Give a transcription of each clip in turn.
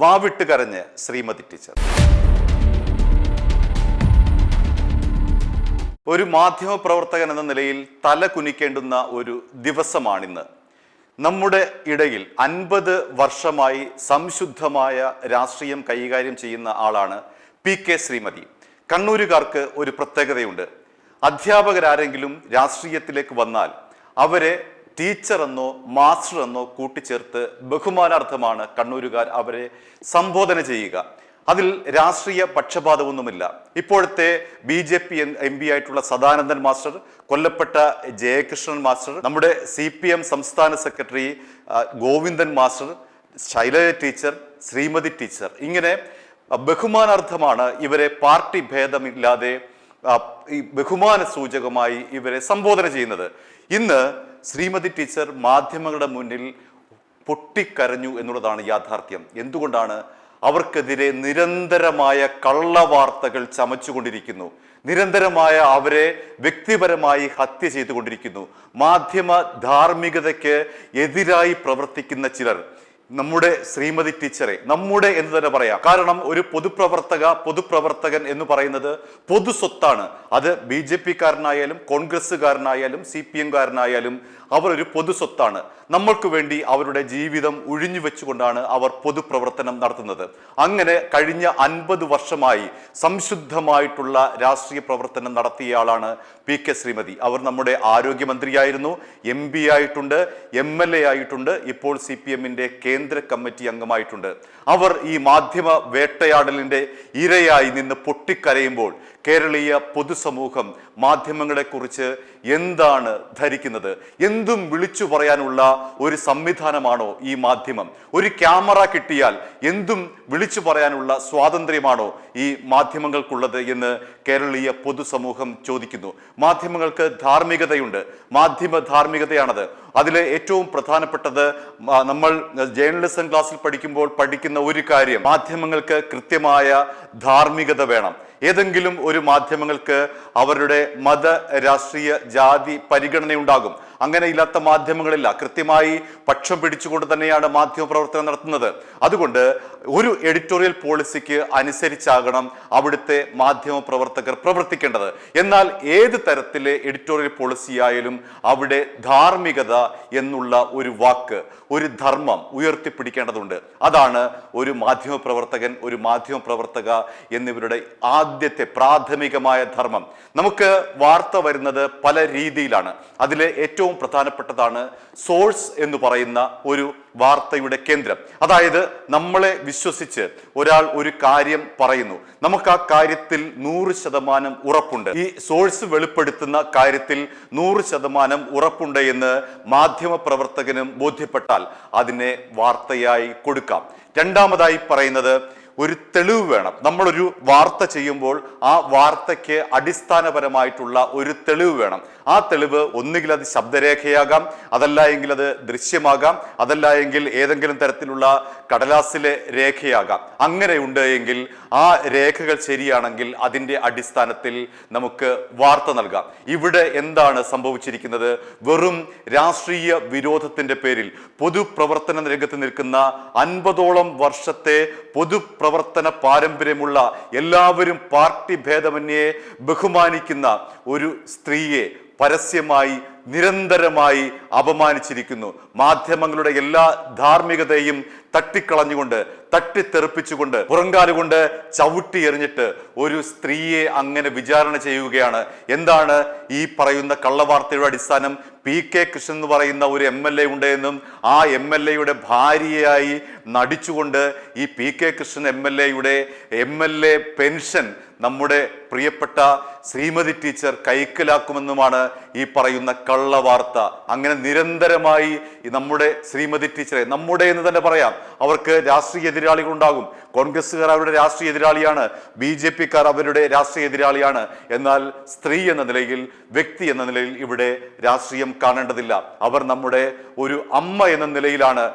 വാവിട്ട് കരഞ്ഞ് ശ്രീമതി ടീച്ചർ. ഒരു മാധ്യമ പ്രവർത്തകൻ എന്ന നിലയിൽ തല കുനിക്കേണ്ടുന്ന ഒരു ദിവസമാണിന്ന്. നമ്മുടെ ഇടയിൽ 50 വർഷമായി സംശുദ്ധമായ രാഷ്ട്രീയം കൈകാര്യം ചെയ്യുന്ന ആളാണ് PK ശ്രീമതി. കണ്ണൂരുകാർക്ക് ഒരു പ്രത്യേകതയുണ്ട്. അധ്യാപകരാരെങ്കിലും രാഷ്ട്രീയത്തിലേക്ക് വന്നാൽ അവരെ ടീച്ചർ എന്നോ മാസ്റ്റർ എന്നോ കൂട്ടിച്ചേർത്ത് ബഹുമാനാർത്ഥമാണ് കണ്ണൂരുകാർ അവരെ സംബോധന ചെയ്യുക. അതിൽ രാഷ്ട്രീയ പക്ഷപാതമൊന്നുമില്ല. ഇപ്പോഴത്തെ BJP MP ആയിട്ടുള്ള സദാനന്ദൻ മാസ്റ്റർ, കൊല്ലപ്പെട്ട ജയകൃഷ്ണൻ മാസ്റ്റർ, നമ്മുടെ CPM സംസ്ഥാന secretary Govindan master, Shailaja teacher, Shrimati teacher, ഇങ്ങനെ ബഹുമാനാർത്ഥമാണ് ഇവരെ പാർട്ടി ഭേദമില്ലാതെ ഈ ബഹുമാന സൂചകമായി ഇവരെ സംബോധന ചെയ്യുന്നത്. ഇന്ന് ശ്രീമതി ടീച്ചർ മാധ്യമങ്ങളുടെ മുന്നിൽ പൊട്ടിക്കരഞ്ഞു എന്നുള്ളതാണ് യാഥാർത്ഥ്യം. എന്തുകൊണ്ടാണ്? അവർക്കെതിരെ നിരന്തരമായ കള്ളവാർത്തകൾ ചമച്ചുകൊണ്ടിരിക്കുന്നു. നിരന്തരമായ അവരെ വ്യക്തിപരമായി ഹത്യ ചെയ്തുകൊണ്ടിരിക്കുന്നു. മാധ്യമ ധാർമ്മികതയ്ക്ക് എതിരായി പ്രവർത്തിക്കുന്ന ചിലർ നമ്മുടെ ശ്രീമതി ടീച്ചറെ, നമ്മുടെ എന്ന് തന്നെ പറയാം. കാരണം ഒരു പൊതുപ്രവർത്തകൻ എന്ന് പറയുന്നത് പൊതു സ്വത്താണ്. അത് BJP-കാരനായാലും കോൺഗ്രസ്സുകാരനായാലും CPM കാരനായാലും അവർ ഒരു പൊതു സ്വത്താണ്. നമ്മൾക്ക് വേണ്ടി അവരുടെ ജീവിതം ഒഴിഞ്ഞു വെച്ചുകൊണ്ടാണ് അവർ പൊതുപ്രവർത്തനം നടത്തുന്നത്. അങ്ങനെ കഴിഞ്ഞ 50 വർഷമായി സംശുദ്ധമായിട്ടുള്ള രാഷ്ട്രീയ പ്രവർത്തനം നടത്തിയ ആളാണ് PK ശ്രീമതി. അവർ നമ്മുടെ ആരോഗ്യമന്ത്രിയായിരുന്നു, MP ആയിട്ടുണ്ട്, MLA ആയിട്ടുണ്ട്, ഇപ്പോൾ CPM-ന്റെ കേന്ദ്ര കമ്മിറ്റി അംഗമായിട്ടുണ്ട്. അവർ ഈ മാധ്യമ വേട്ടയാടലിന്റെ ഇരയായി നിന്ന് പൊട്ടിക്കരയുമ്പോൾ കേരളീയ പൊതുസമൂഹം മാധ്യമങ്ങളെ കുറിച്ച് എന്താണ് ധരിക്കുന്നത്? എന്തും വിളിച്ചു പറയാനുള്ള ഒരു സംവിധാനമാണോ ഈ മാധ്യമം? ഒരു ക്യാമറ കിട്ടിയാൽ എന്തും വിളിച്ചു പറയാനുള്ള സ്വാതന്ത്ര്യമാണോ ഈ മാധ്യമങ്ങൾക്കുള്ളത് എന്ന് കേരളീയ പൊതുസമൂഹം ചോദിക്കുന്നു. മാധ്യമങ്ങൾക്ക് ധാർമ്മികതയുണ്ട്. മാധ്യമ ധാർമ്മികതയാണത്. അതിലെ ഏറ്റവും പ്രധാനപ്പെട്ടത് നമ്മൾ ജേർണലിസം ക്ലാസ്സിൽ പഠിക്കുമ്പോൾ പഠിക്കുന്ന ഒരു കാര്യം, മാധ്യമങ്ങൾക്ക് കൃത്യമായ ധാർമ്മികത വേണം. ഏതെങ്കിലും ഒരു മാധ്യമങ്ങൾക്ക് അവരുടെ മത, രാഷ്ട്രീയ, ജാതി പരിഗണനയുണ്ടാകും. അങ്ങനെ ഇല്ലാത്ത മാധ്യമങ്ങളില്ല. കൃത്യമായി പക്ഷം പിടിച്ചുകൊണ്ട് തന്നെയാണ് മാധ്യമ പ്രവർത്തനം നടത്തുന്നത്. അതുകൊണ്ട് ഒരു എഡിറ്റോറിയൽ പോളിസിക്ക് അനുസരിച്ചാകണം അവിടുത്തെ മാധ്യമ പ്രവർത്തകർ പ്രവർത്തിക്കേണ്ടത്. എന്നാൽ ഏത് തരത്തിലെ എഡിറ്റോറിയൽ പോളിസി ആയാലും അവിടെ ധാർമ്മികത എന്നുള്ള ഒരു വാക്ക്, ഒരു ധർമ്മം ഉയർത്തിപ്പിടിക്കേണ്ടതുണ്ട്. അതാണ് ഒരു മാധ്യമ പ്രവർത്തകൻ, ഒരു മാധ്യമ പ്രവർത്തക എന്നിവരുടെ ആദ്യത്തെ പ്രാഥമികമായ ധർമ്മം. നമുക്ക് വാർത്ത വരുന്നത് പല രീതിയിലാണ്. അതിലെ ഏറ്റവും പ്രധാനപ്പെട്ടതാണ് സോഴ്സ് എന്ന് പറയുന്ന ഒരു വാർത്തയുടെ കേന്ദ്രം. അതായത് നമ്മളെ വിശ്വസിച്ച് ഒരാൾ ഒരു കാര്യം പറയുന്നു, നമുക്ക് ആ കാര്യത്തിൽ 100% ഉറപ്പുണ്ട്. ഈ സോഴ്സ് വെളിപ്പെടുത്തുന്ന കാര്യത്തിൽ 100% ഉറപ്പുണ്ട് എന്ന് മാധ്യമ പ്രവർത്തകനും ബോധ്യപ്പെട്ടാൽ അതിനെ വാർത്തയായി കൊടുക്കാം. രണ്ടാമതായി പറയുന്നത് ഒരു തെളിവ് വേണം. നമ്മളൊരു വാർത്ത ചെയ്യുമ്പോൾ ആ വാർത്തയ്ക്ക് അടിസ്ഥാനപരമായിട്ടുള്ള ഒരു തെളിവ് വേണം. ആ തെളിവ് ഒന്നുകിൽ അത് ശബ്ദരേഖയാകാം, അതല്ല എങ്കിൽ അത് ദൃശ്യമാകാം, അതല്ല എങ്കിൽ ഏതെങ്കിലും തരത്തിലുള്ള കടലാസിലെ രേഖയാകാം. അങ്ങനെയുണ്ട് എങ്കിൽ ആ രേഖകൾ ശരിയാണെങ്കിൽ അതിൻ്റെ അടിസ്ഥാനത്തിൽ നമുക്ക് വാർത്ത നൽകാം. ഇവിടെ എന്താണ് സംഭവിച്ചിരിക്കുന്നത്? വെറും രാഷ്ട്രീയ വിരോധത്തിന്റെ പേരിൽ പൊതുപ്രവർത്തന രംഗത്ത് നിൽക്കുന്ന 50ഓളം വർഷത്തെ പൊതുപ്രവർത്തന പാരമ്പര്യമുള്ള, എല്ലാവരും പാർട്ടി ഭേദമന്യേ ബഹുമാനിക്കുന്ന ഒരു സ്ത്രീയെ പരസ്യമായി നിരന്തരമായി അപമാനിച്ചിരിക്കുന്നു. മാധ്യമങ്ങളുടെ എല്ലാ ധാർമ്മികതയും തട്ടിക്കളഞ്ഞുകൊണ്ട്, തട്ടിത്തെറിപ്പിച്ചുകൊണ്ട്, പുറങ്കാലുകൊണ്ട് ചവിട്ടി എറിഞ്ഞിട്ട് ഒരു സ്ത്രീയെ അങ്ങനെ വിചാരണ ചെയ്യുകയാണ്. എന്താണ് ഈ പറയുന്ന കള്ളവാർത്തയുടെ അടിസ്ഥാനം? PK കൃഷ്ണൻ എന്ന് പറയുന്ന ഒരു MLA ഉണ്ട് എന്നും ആ MLA-യുടെ ഭാര്യയായി നടിച്ചുകൊണ്ട് ഈ PK കൃഷ്ണൻ MLA-യുടെ MLA പെൻഷൻ നമ്മുടെ പ്രിയപ്പെട്ട ശ്രീമതി ടീച്ചർ കൈക്കലാക്കുമെന്നുമാണ് ഈ പറയുന്ന കള്ളവാർത്ത. അങ്ങനെ നിരന്തരമായി നമ്മുടെ ശ്രീമതി ടീച്ചറെ, നമ്മുടെ എന്ന് തന്നെ പറയാം, അവർക്ക് രാഷ്ട്രീയ എതിരാളികളുണ്ടാകും. കോൺഗ്രസ്സുകാർ അവരുടെ രാഷ്ട്രീയ എതിരാളിയാണ്, BJP-ക്കാർ അവരുടെ രാഷ്ട്രീയ എതിരാളിയാണ്. എന്നാൽ സ്ത്രീ എന്ന നിലയിൽ, വ്യക്തി എന്ന നിലയിൽ ഇവിടെ രാഷ്ട്രീയം കാണേണ്ടതില്ല. അവർ നമ്മുടെ ഒരു അമ്മ എന്ന നിലയിലാണ്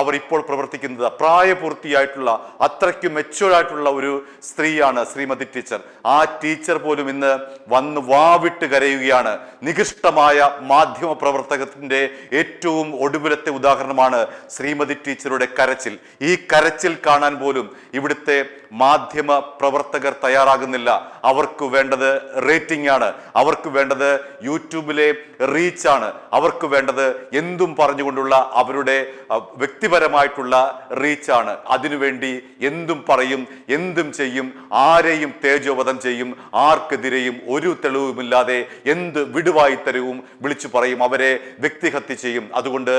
അവർ ഇപ്പോൾ പ്രവർത്തിക്കുന്നത്. പ്രായപൂർത്തിയായിട്ടുള്ള, അത്രയ്ക്ക് മെച്യൂർഡായിട്ടുള്ള ഒരു സ്ത്രീയാണ് ശ്രീമതി ടീച്ചർ. ആ ടീച്ചർ പോലും ഇന്ന് വന്ന് വാവിട്ട് കരയുകയാണ്. നികൃഷ്ടമായ മാധ്യമ പ്രവർത്തകത്തിന്റെ ഏറ്റവും ഒടുവിലത്തെ ഉദാഹരണമാണ് ശ്രീമതി ടീച്ചറുടെ കരച്ചിൽ. ഈ കരച്ചിൽ കാണാൻ പോലും ഇവിടുത്തെ മാധ്യമ പ്രവർത്തകർ തയ്യാറാകുന്നില്ല. അവർക്ക് വേണ്ടത് റേറ്റിംഗ് ആണ്, അവർക്ക് വേണ്ടത് യൂട്യൂബിലെ റീച്ചാണ്, അവർക്ക് വേണ്ടത് എന്തും പറഞ്ഞുകൊണ്ടുള്ള അവരുടെ വ്യക്തിപരമായിട്ടുള്ള റീച്ചാണ്. അതിനുവേണ്ടി എന്തും പറയും, എന്തും ചെയ്യും, ആരെയും തേജോവധം ചെയ്യും, ആർക്കെതിരെയും ഒരു തെളിവുമില്ലാതെ എന്ത് വിടുവായിത്തരവും വിളിച്ചു പറയും, അവരെ വ്യക്തിഹത്യ ചെയ്യും. അതുകൊണ്ട്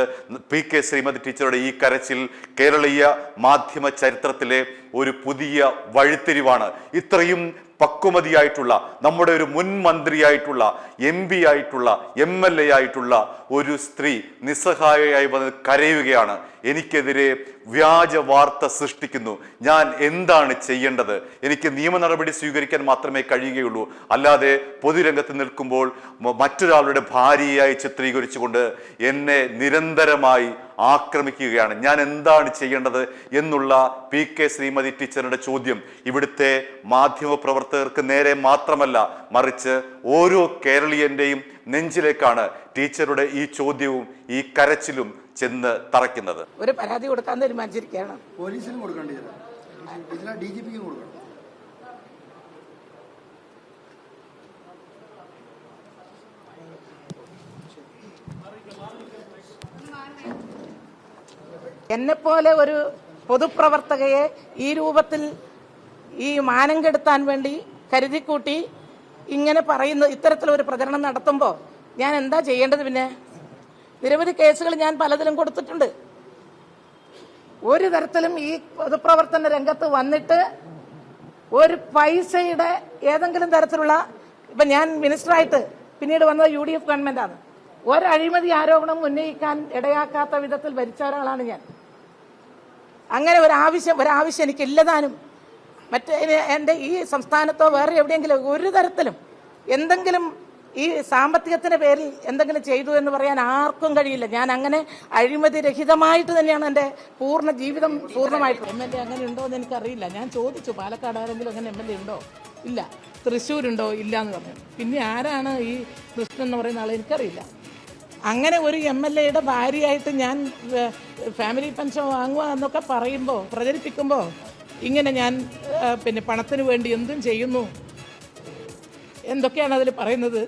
PK ശ്രീമതി ടീച്ചറുടെ ഈ കരച്ചിൽ കേരളീയ മാധ്യമ ചരിത്രത്തിലെ ഒരു പുതിയ വഴിത്തിരിവാണ്. ഇത്രയും പക്വമതിയായിട്ടുള്ള നമ്മുടെ ഒരു മുൻ മന്ത്രിയായിട്ടുള്ള MP ആയിട്ടുള്ള MLA ആയിട്ടുള്ള ഒരു സ്ത്രീ നിസ്സഹായയായി വന്ന് കരയുകയാണ്. എനിക്കെതിരെ വ്യാജ വാർത്ത സൃഷ്ടിക്കുന്നു, ഞാൻ എന്താണ് ചെയ്യേണ്ടത്? എനിക്ക് നിയമ നടപടി സ്വീകരിക്കാൻ മാത്രമേ കഴിയുകയുള്ളൂ, അല്ലാതെ പൊതുരംഗത്ത് നിൽക്കുമ്പോൾ മറ്റൊരാളുടെ ഭാര്യയായി ചിത്രീകരിച്ചുകൊണ്ട് എന്നെ നിരന്തരമായി ആക്രമിക്കുകയാണ്. ഞാൻ എന്താണ് ചെയ്യേണ്ടത് എന്നുള്ള PK ശ്രീമതി ടീച്ചറുടെ ചോദ്യം ഇവിടുത്തെ മാധ്യമ പ്രവർത്തകർക്ക് നേരെ മാത്രമല്ല, മറിച്ച് ഓരോ കേരളീയന്റെയും നെഞ്ചിലേക്കാണ് ടീച്ചറുടെ ഈ ചോദ്യവും ഈ കരച്ചിലും ചെന്ന് തറയ്ക്കുന്നത്. ഒരു പരാതി കൊടുക്കാൻ തീരുമാനിച്ചിരിക്കുകയാണ്. പോലീസിനും കൊടുക്കേണ്ടി DGPക്കും കൊടുക്കണം. എന്നെപ്പോലെ ഒരു പൊതുപ്രവർത്തകയെ ഈ രൂപത്തിൽ ഈ മാനം കെടുത്താൻ വേണ്ടി കരുതിക്കൂട്ടി ഇങ്ങനെ പറയുന്ന ഇത്തരത്തിലൊരു പ്രചരണം നടത്തുമ്പോൾ ഞാൻ എന്താ ചെയ്യേണ്ടത്? പിന്നെ നിരവധി കേസുകൾ ഞാൻ പലതിലും കൊടുത്തിട്ടുണ്ട്. ഒരു തരത്തിലും ഈ പൊതുപ്രവർത്തന രംഗത്ത് വന്നിട്ട് ഒരു പൈസയുടെ ഏതെങ്കിലും തരത്തിലുള്ള, ഇപ്പൊ ഞാൻ മിനിസ്റ്ററായിട്ട് പിന്നീട് വന്നത് UDF ഗവൺമെന്റാണ്, ഒരഴിമതി ആരോപണം ഉന്നയിക്കാൻ ഇടയാക്കാത്ത വിധത്തിൽ ഭരിച്ച ഒരാളാണ് ഞാൻ. അങ്ങനെ ഒരാവശ്യം എനിക്കില്ലതാനും. മറ്റേ എൻ്റെ ഈ സംസ്ഥാനത്തോ വേറെ എവിടെയെങ്കിലും ഒരു തരത്തിലും എന്തെങ്കിലും ഈ സാമ്പത്തികത്തിന്റെ പേരിൽ എന്തെങ്കിലും ചെയ്തു എന്ന് പറയാൻ ആർക്കും കഴിയില്ല. ഞാൻ അങ്ങനെ അഴിമതി രഹിതമായിട്ട് തന്നെയാണ് എൻ്റെ പൂർണ്ണ ജീവിതം പൂർണ്ണമായിട്ട്. MLA അങ്ങനെ ഉണ്ടോ എന്ന് എനിക്കറിയില്ല. ഞാൻ ചോദിച്ചു, പാലക്കാട് ആരെങ്കിലും അങ്ങനെ MLA ഉണ്ടോ? ഇല്ല. തൃശ്ശൂരുണ്ടോ? ഇല്ല എന്ന് പറഞ്ഞു. പിന്നെ ആരാണ് ഈ കൃഷ്ണൻ എന്ന് പറയുന്ന ആളെ എനിക്കറിയില്ല. അങ്ങനെ ഒരു MLAയുടെ ഭാര്യയായിട്ട് ഞാൻ ഫാമിലി പെൻഷൻ വാങ്ങുക എന്നൊക്കെ പറയുമ്പോൾ, പ്രചരിപ്പിക്കുമ്പോൾ ഇങ്ങനെ ഞാൻ പിന്നെ പണത്തിന് വേണ്ടി എന്തും ചെയ്യുന്നു എന്തൊക്കെയാണ് അതിൽ പറയുന്നത്?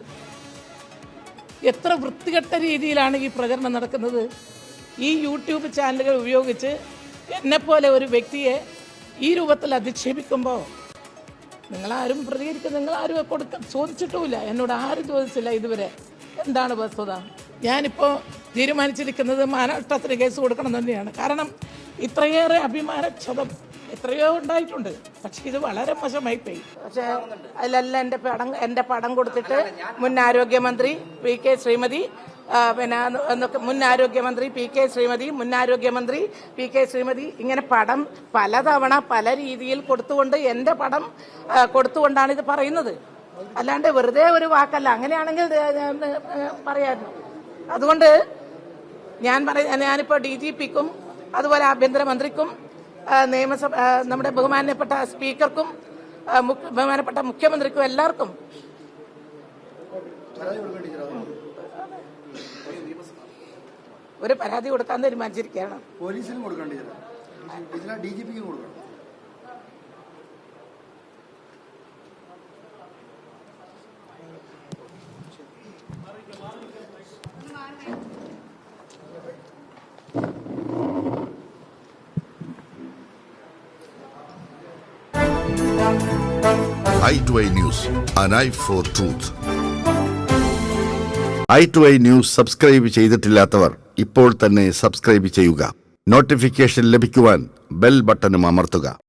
എത്ര വൃത്തികെട്ട രീതിയിലാണ് ഈ പ്രചരണം നടക്കുന്നത്. ഈ യൂട്യൂബ് ചാനലുകൾ ഉപയോഗിച്ച് എന്നെപ്പോലെ ഒരു വ്യക്തിയെ ഈ രൂപത്തിൽ അധിക്ഷേപിക്കുമ്പോൾ നിങ്ങളാരും പ്രതികരിക്കും, നിങ്ങളാരും ചോദിച്ചിട്ടുമില്ല, എന്നോട് ആരും ചോദിച്ചില്ല ഇതുവരെ. എന്താണ് വസ്തുത? ഞാനിപ്പോൾ തീരുമാനിച്ചിരിക്കുന്നത് മാനനഷ്ടത്തിന് കേസ് കൊടുക്കണം തന്നെയാണ്. കാരണം ഇത്രയേറെ അഭിമാനക്ഷതം എത്രയോ ഉണ്ടായിട്ടുണ്ട്. പക്ഷെ ഇത് വളരെ മോശമായി പോയി. പക്ഷെ അതിലെല്ലാം എൻ്റെ പടം കൊടുത്തിട്ട് മുൻ ആരോഗ്യമന്ത്രി PK ശ്രീമതി, പിന്നെ മുൻ ആരോഗ്യമന്ത്രി PK ശ്രീമതി, മുൻ ആരോഗ്യമന്ത്രി PK ശ്രീമതി, ഇങ്ങനെ പടം പലതവണ പല രീതിയിൽ കൊടുത്തുകൊണ്ട് എൻ്റെ പടം കൊടുത്തുകൊണ്ടാണ് ഇത് പറയുന്നത്. അല്ലാണ്ട് വെറുതെ ഒരു വാക്കല്ല. അങ്ങനെയാണെങ്കിൽ പറയായിരുന്നു. അതുകൊണ്ട് ഞാനിപ്പോൾ DGPക്കും അതുപോലെ ആഭ്യന്തരമന്ത്രിക്കും നിയമസഭ നമ്മുടെ ബഹുമാനപ്പെട്ട സ്പീക്കർക്കും ബഹുമാനപ്പെട്ട മുഖ്യമന്ത്രിക്കും എല്ലാവർക്കും ഒരു പരാതി കൊടുക്കാൻ തീരുമാനിച്ചിരിക്കുകയാണ്. പോലീസിനും കൊടുക്കേണ്ടി DGPക്കും കൊടുക്കണം. i2i News, an eye for truth. i2i News subscribe ചെയ്തിട്ടില്ലാത്തവർ ഇപ്പോൾ തന്നെ സബ്സ്ക്രൈബ് ചെയ്യുക. നോട്ടിഫിക്കേഷൻ ലഭിക്കുവാൻ ബെൽ ബട്ടണും അമർത്തുക.